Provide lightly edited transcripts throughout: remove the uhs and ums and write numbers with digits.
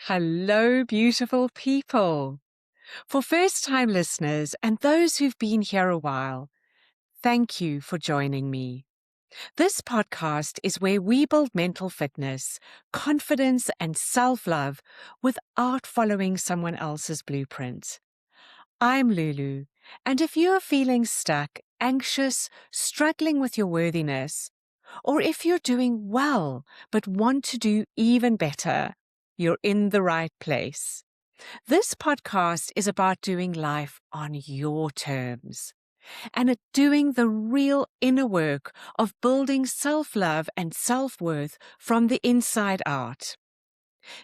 Hello, beautiful people. For first-time listeners and those who've been here a while, thank you for joining me. This podcast is where we build mental fitness, confidence, and self-love without following someone else's blueprint. I'm Lulu, and if you are feeling stuck, anxious, struggling with your worthiness, or if you're doing well but want to do even better, you're in the right place. This podcast is about doing life on your terms and doing the real inner work of building self-love and self-worth from the inside out.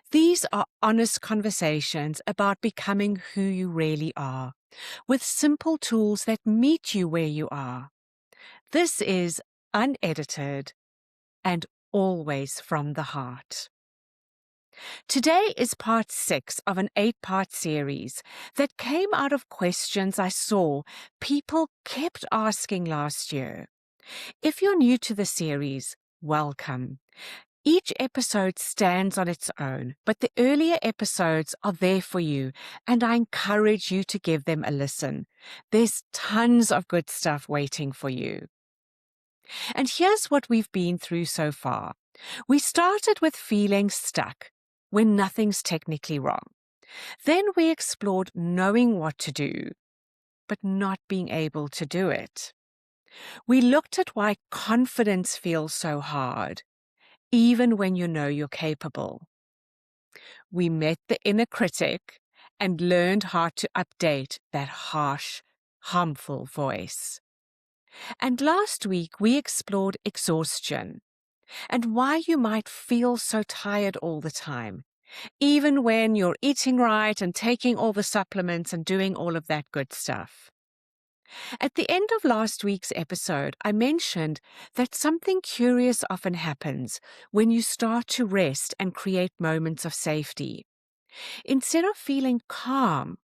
These are honest conversations about becoming who you really are, with simple tools that meet you where you are. This is unedited and always from the heart. Today is part 6 of an 8-part series that came out of questions I saw people kept asking last year. If you're new to the series, welcome. Each episode stands on its own, but the earlier episodes are there for you, and I encourage you to give them a listen. There's tons of good stuff waiting for you. And here's what we've been through so far. We started with feeling stuck when nothing's technically wrong. Then we explored knowing what to do, but not being able to do it. We looked at why confidence feels so hard, even when you know you're capable. We met the inner critic and learned how to update that harsh, harmful voice. And last week, we explored exhaustion and why you might feel so tired all the time, even when you're eating right and taking all the supplements and doing all of that good stuff. At the end of last week's episode, I mentioned that something curious often happens when you start to rest and create moments of safety. Instead of feeling calm,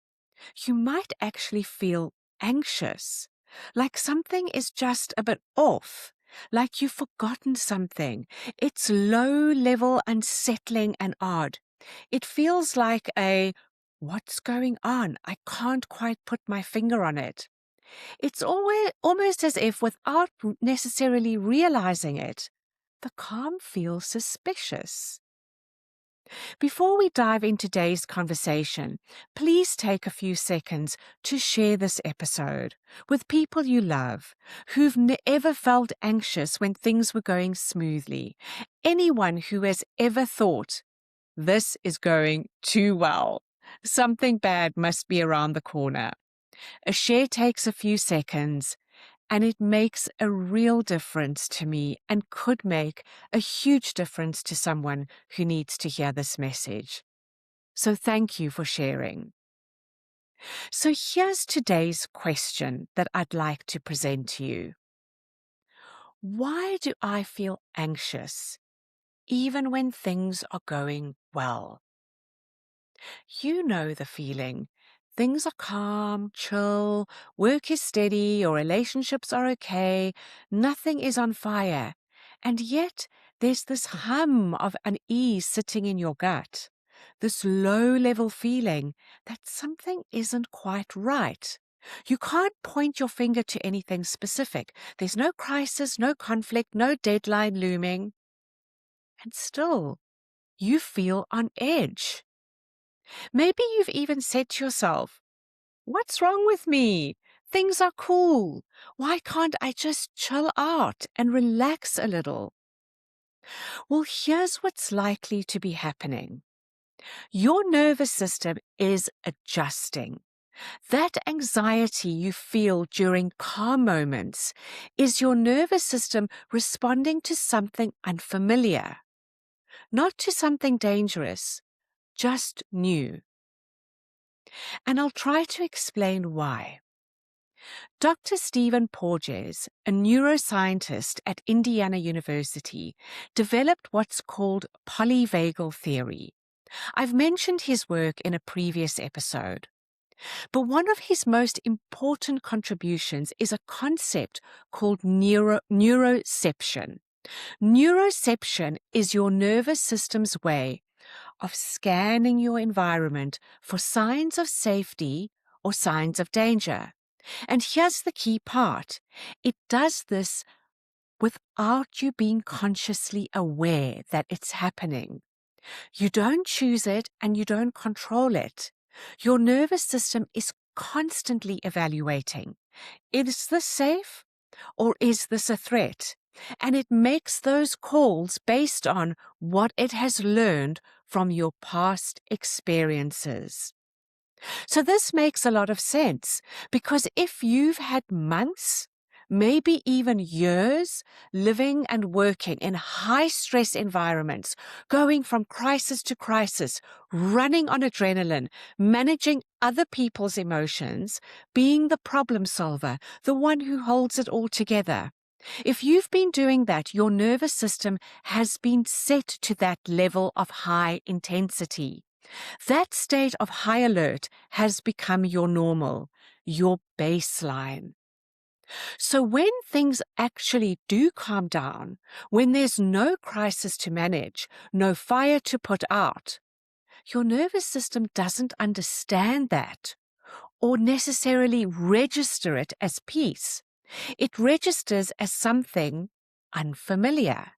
you might actually feel anxious, like something is just a bit off, like you've forgotten something. It's low-level, unsettling, and odd. It feels like what's going on? I can't quite put my finger on it. It's almost as if, without necessarily realizing it, the calm feels suspicious. Before we dive into today's conversation, please take a few seconds to share this episode with people you love who've ever felt anxious when things were going smoothly. Anyone who has ever thought, this is going too well. Something bad must be around the corner. A share takes a few seconds, and it makes a real difference to me and could make a huge difference to someone who needs to hear this message. So thank you for sharing. So here's today's question that I'd like to present to you. Why do I feel anxious even when things are going well? You know the feeling. Things are calm, chill, work is steady, your relationships are okay, nothing is on fire. And yet there's this hum of unease sitting in your gut, this low-level feeling that something isn't quite right. You can't point your finger to anything specific. There's no crisis, no conflict, no deadline looming. And still, you feel on edge. Maybe you've even said to yourself, what's wrong with me? Things are cool. Why can't I just chill out and relax a little? Well, here's what's likely to be happening. Your nervous system is adjusting. That anxiety you feel during calm moments is your nervous system responding to something unfamiliar, not to something dangerous, just new. And I'll try to explain why. Dr. Stephen Porges, a neuroscientist at Indiana University, developed what's called Polyvagal theory. I've mentioned his work in a previous episode. But one of his most important contributions is a concept called neuroception. Neuroception is your nervous system's way of scanning your environment for signs of safety or signs of danger. And here's the key part. It does this without you being consciously aware that it's happening. You don't choose it and you don't control it. Your nervous system is constantly evaluating. Is this safe or is this a threat? And it makes those calls based on what it has learned from your past experiences. So this makes a lot of sense, because if you've had months, maybe even years, living and working in high-stress environments, going from crisis to crisis, running on adrenaline, managing other people's emotions, being the problem solver, the one who holds it all together. If you've been doing that, your nervous system has been set to that level of high intensity. That state of high alert has become your normal, your baseline. So when things actually do calm down, when there's no crisis to manage, no fire to put out, your nervous system doesn't understand that or necessarily register it as peace. It registers as something unfamiliar.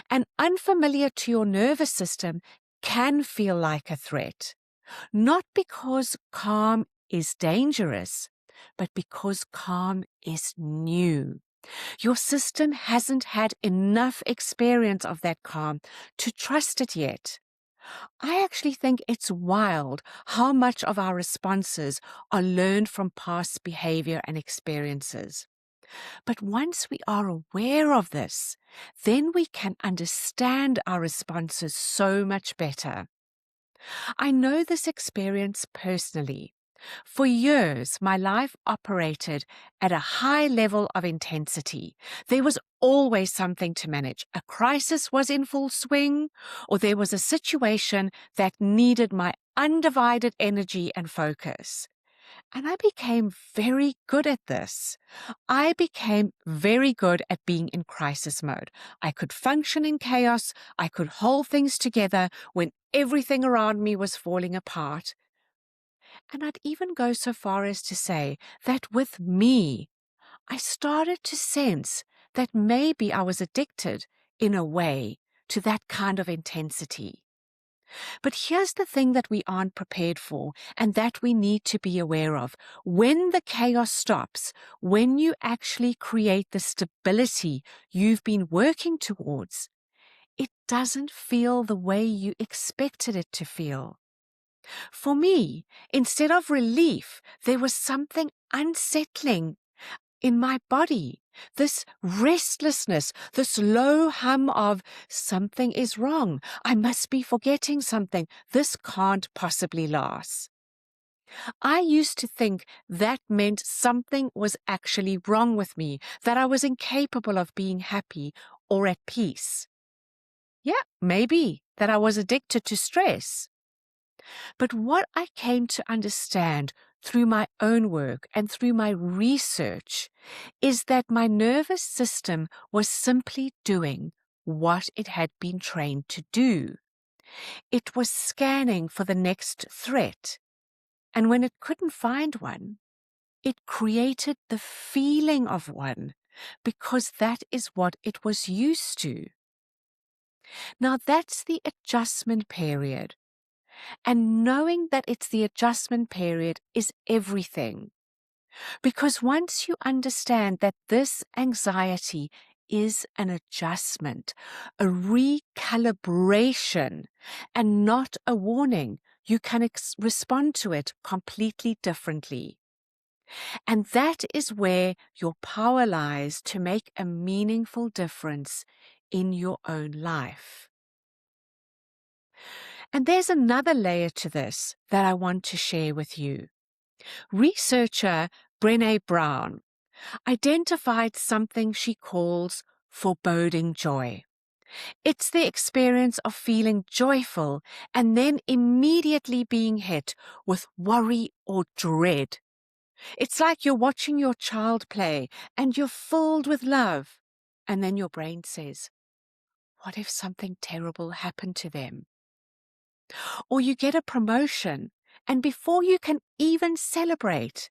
And unfamiliar to your nervous system can feel like a threat. Not because calm is dangerous, but because calm is new. Your system hasn't had enough experience of that calm to trust it yet. I actually think it's wild how much of our responses are learned from past behavior and experiences. But once we are aware of this, then we can understand our responses so much better. I know this experience personally. For years, my life operated at a high level of intensity. There was always something to manage. A crisis was in full swing, or there was a situation that needed my undivided energy and focus. And I became very good at this. I became very good at being in crisis mode. I could function in chaos. I could hold things together when everything around me was falling apart. And I'd even go so far as to say that with me, I started to sense that maybe I was addicted, in a way, to that kind of intensity. But here's the thing that we aren't prepared for and that we need to be aware of. When the chaos stops, when you actually create the stability you've been working towards, it doesn't feel the way you expected it to feel. For me, instead of relief, there was something unsettling in my body. This restlessness, this low hum of something is wrong. I must be forgetting something. This can't possibly last. I used to think that meant something was actually wrong with me, that I was incapable of being happy or at peace. Yeah, maybe that I was addicted to stress. But what I came to understand through my own work and through my research is that my nervous system was simply doing what it had been trained to do. It was scanning for the next threat, and when it couldn't find one, it created the feeling of one, because that is what it was used to. Now that's the adjustment period. And knowing that it's the adjustment period is everything. Because once you understand that this anxiety is an adjustment, a recalibration, and not a warning, you can respond to it completely differently. And that is where your power lies to make a meaningful difference in your own life. And there's another layer to this that I want to share with you. Researcher Brené Brown identified something she calls foreboding joy. It's the experience of feeling joyful and then immediately being hit with worry or dread. It's like you're watching your child play and you're filled with love, and then your brain says, "What if something terrible happened to them?" Or you get a promotion, and before you can even celebrate,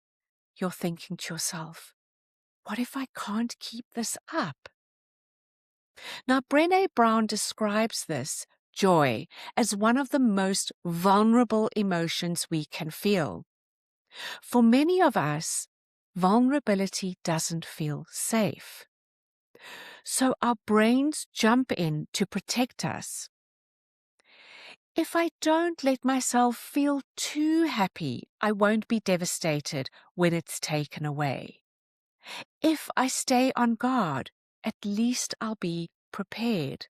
you're thinking to yourself, what if I can't keep this up? Now, Brené Brown describes this joy as one of the most vulnerable emotions we can feel. For many of us, vulnerability doesn't feel safe. So our brains jump in to protect us. If I don't let myself feel too happy, I won't be devastated when it's taken away. If I stay on guard, at least I'll be prepared.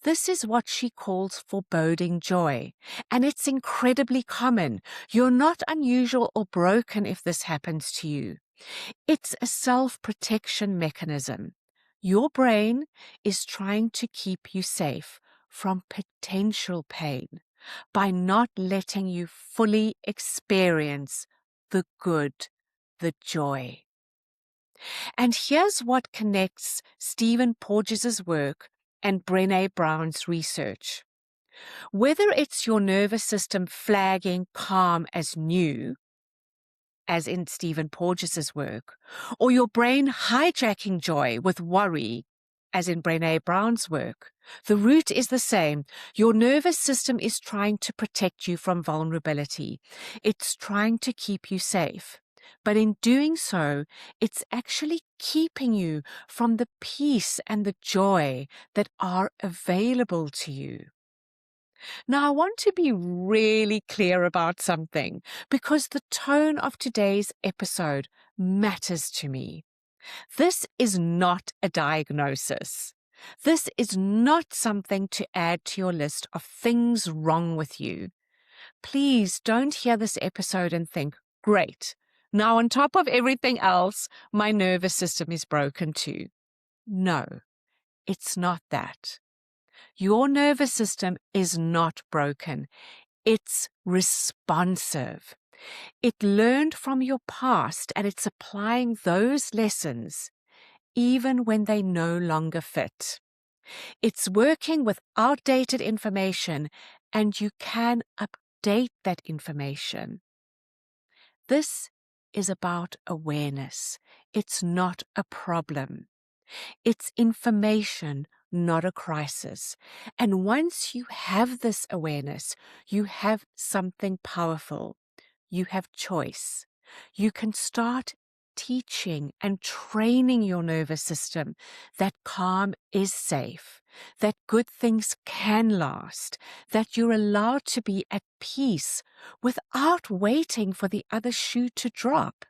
This is what she calls foreboding joy, and it's incredibly common. You're not unusual or broken if this happens to you. It's a self-protection mechanism. Your brain is trying to keep you safe from potential pain by not letting you fully experience the good, the joy. And here's what connects Stephen Porges' work and Brené Brown's research. Whether it's your nervous system flagging calm as new, as in Stephen Porges' work, or your brain hijacking joy with worry, as in Brené Brown's work, the root is the same. Your nervous system is trying to protect you from vulnerability. It's trying to keep you safe. But in doing so, it's actually keeping you from the peace and the joy that are available to you. Now, I want to be really clear about something because the tone of today's episode matters to me. This is not a diagnosis. This is not something to add to your list of things wrong with you. Please don't hear this episode and think, great, now on top of everything else, my nervous system is broken too. No, it's not that. Your nervous system is not broken. It's responsive. It learned from your past and it's applying those lessons even when they no longer fit. It's working with outdated information and you can update that information. This is about awareness. It's not a problem. It's information, not a crisis. And once you have this awareness, you have something powerful. You have choice. You can start teaching and training your nervous system that calm is safe, that good things can last, that you're allowed to be at peace without waiting for the other shoe to drop.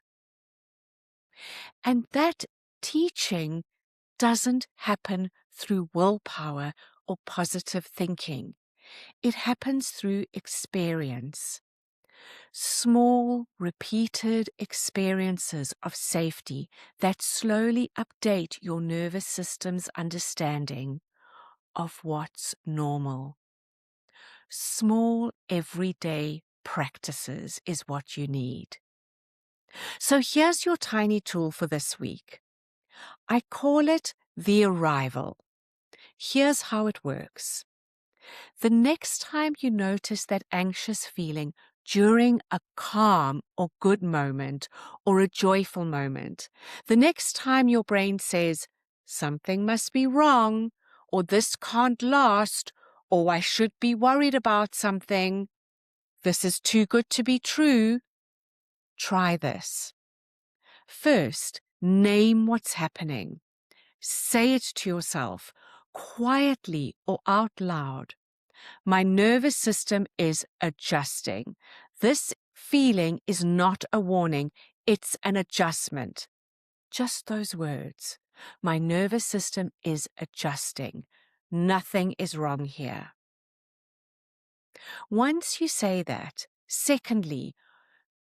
And that teaching doesn't happen through willpower or positive thinking. It happens through experience. Small, repeated experiences of safety that slowly update your nervous system's understanding of what's normal. Small, everyday practices is what you need. So here's your tiny tool for this week. I call it the arrival. Here's how it works. The next time you notice that anxious feeling during a calm or good moment or a joyful moment, the next time your brain says, something must be wrong, or this can't last, or I should be worried about something, this is too good to be true, try this. First, name what's happening. Say it to yourself, quietly or out loud. My nervous system is adjusting. This feeling is not a warning, it's an adjustment. Just those words. My nervous system is adjusting. Nothing is wrong here. Once you say that, secondly,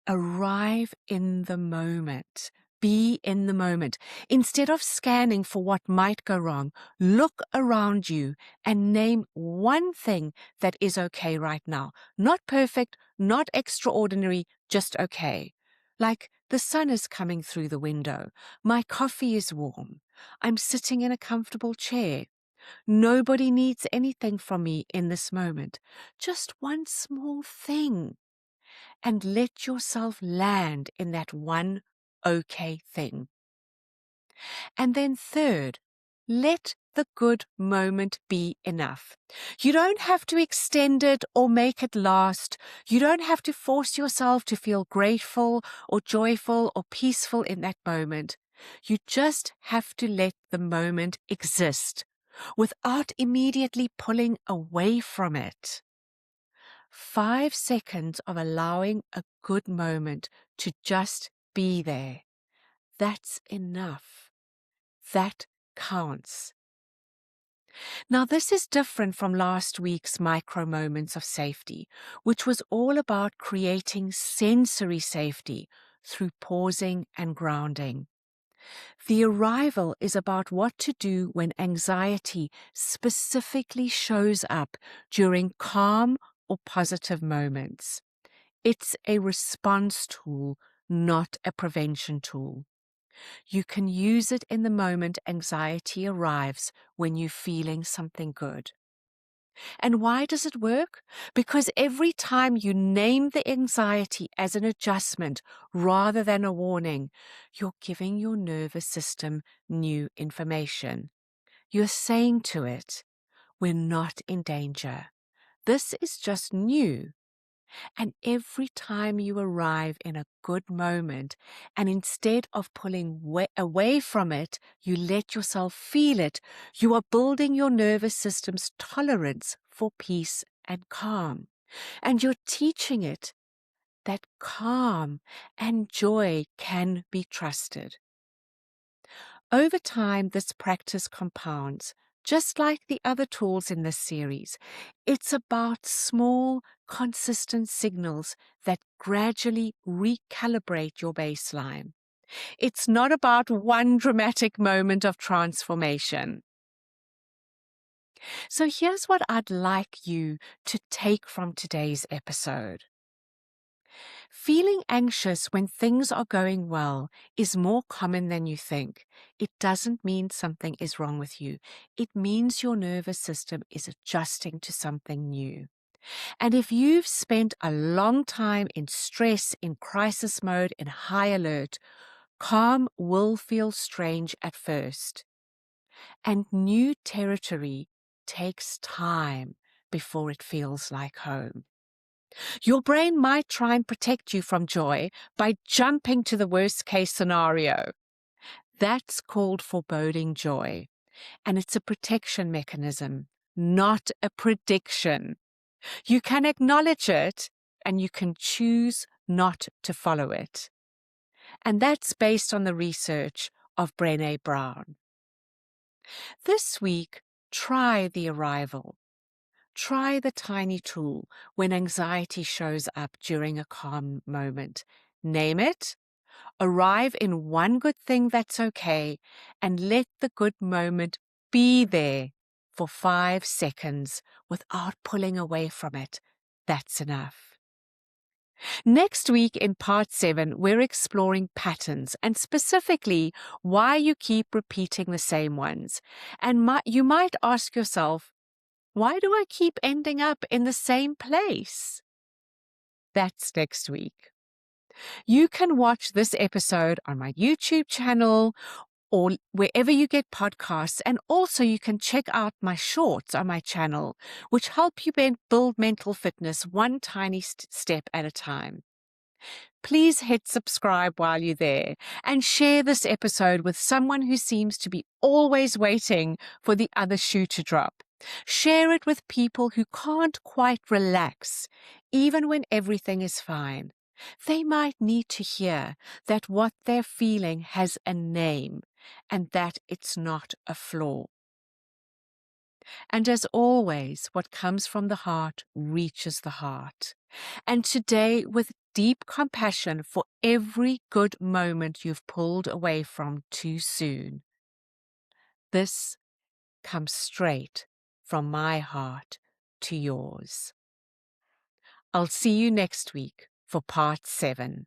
arrive in the moment. Be in the moment. Instead of scanning for what might go wrong, look around you and name one thing that is okay right now. Not perfect, not extraordinary, just okay. Like the sun is coming through the window. My coffee is warm. I'm sitting in a comfortable chair. Nobody needs anything from me in this moment. Just one small thing. And let yourself land in that one okay thing. And then third, let the good moment be enough. You don't have to extend it or make it last. You don't have to force yourself to feel grateful or joyful or peaceful in that moment. You just have to let the moment exist without immediately pulling away from it. 5 seconds of allowing a good moment to just be there. That's enough. That counts. Now, this is different from last week's micro moments of safety, which was all about creating sensory safety through pausing and grounding. The arrival is about what to do when anxiety specifically shows up during calm or positive moments. It's a response tool, not a prevention tool. You can use it in the moment anxiety arrives when you're feeling something good. And why does it work? Because every time you name the anxiety as an adjustment rather than a warning, you're giving your nervous system new information. You're saying to it, we're not in danger. This is just new. And every time you arrive in a good moment, and instead of pulling away from it, you let yourself feel it, you are building your nervous system's tolerance for peace and calm. And you're teaching it that calm and joy can be trusted. Over time, this practice compounds. Just like the other tools in this series, it's about small, consistent signals that gradually recalibrate your baseline. It's not about one dramatic moment of transformation. So here's what I'd like you to take from today's episode. Feeling anxious when things are going well is more common than you think. It doesn't mean something is wrong with you. It means your nervous system is adjusting to something new. And if you've spent a long time in stress, in crisis mode, in high alert, calm will feel strange at first. And new territory takes time before it feels like home. Your brain might try and protect you from joy by jumping to the worst case scenario. That's called foreboding joy, and it's a protection mechanism, not a prediction. You can acknowledge it, and you can choose not to follow it. And that's based on the research of Brené Brown. This week, try the arrival. Try the tiny tool when anxiety shows up during a calm moment. Name it, arrive in one good thing that's okay, and let the good moment be there for 5 seconds without pulling away from it. That's enough. Next week in part 7, we're exploring patterns and specifically why you keep repeating the same ones. And you might ask yourself, why do I keep ending up in the same place? That's next week. You can watch this episode on my YouTube channel or wherever you get podcasts, and also you can check out my shorts on my channel, which help you build mental fitness one tiny step at a time. Please hit subscribe while you're there and share this episode with someone who seems to be always waiting for the other shoe to drop. Share it with people who can't quite relax, even when everything is fine. They might need to hear that what they're feeling has a name and that it's not a flaw. And as always, what comes from the heart reaches the heart. And today, with deep compassion for every good moment you've pulled away from too soon, this comes straight from my heart to yours. I'll see you next week for part 7.